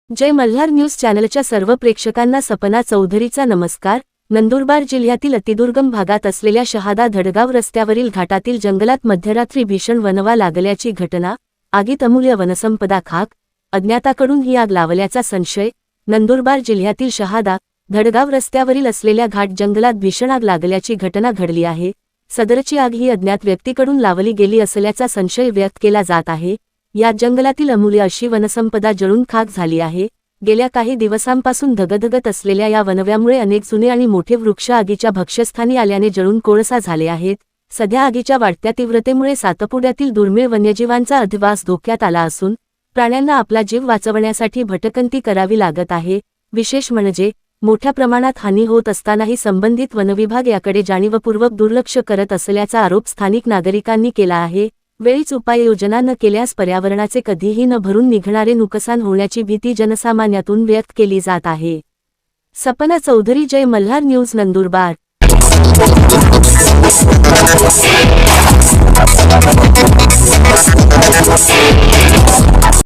जय Malhar news चॅनलच्या सर्व प्रेक्षकांना सपना चौधरीचा नमस्कार। नंदुरबार जिल्ह्यातील अतिदुर्गम भागात असलेल्या शहादा धडगाव रस्त्यावरील घाटातील जंगलात मध्यरात्री भीषण वणवा लागल्याची घटना। आगीत अमूल्य वनसंपदा खाक, अज्ञाताकडून ही आग लावल्याचा संशय। नंदुरबार जिल्ह्यातील शहादा धडगाव रस्त्यावरील असलेल्या घाट जंगलात भीषण आग लागल्याची घटना घडली आहे। सदरची आग ही अज्ञात व्यक्तीकडून लावली गेली असल्याचा संशय व्यक्त केला जात आहे। या जंगलातील अमूल्य अशी वनसंपदा जळून खाक झाली आहे। गेल्या काही दिवसांपासून धगधगत असलेल्या या वणव्यामुळे अनेक जुने आणि मोठे वृक्ष आगीच्या भक्ष्यस्थानी आल्याने जळून कोळसा झाले आहेत। सध्या आगीच्या वाढत्या तीव्रतेमुळे सातपुड्यातील दुर्मिळ वन्यजीवांचा अधिवास धोक्यात आला असून प्राण्यांना आपला जीव वाचवण्यासाठी भटकंती करावी लागत आहे। विशेष म्हणजे मोठ्या प्रमाणात हानी होत असतानाही संबंधित वनविभाग याकडे जाणीवपूर्वक दुर्लक्ष करत असल्याचा आरोप स्थानिक नागरिकांनी केला आहे। वेळीच उपाययोजना न केल्यास पर्यावरणाचे कधीही न भरून निघणारे नुकसान होण्याची भीती जनसामान्यातून व्यक्त केली जात आहे। सपना चौधरी, जय मल्हार न्यूज, नंदुरबार।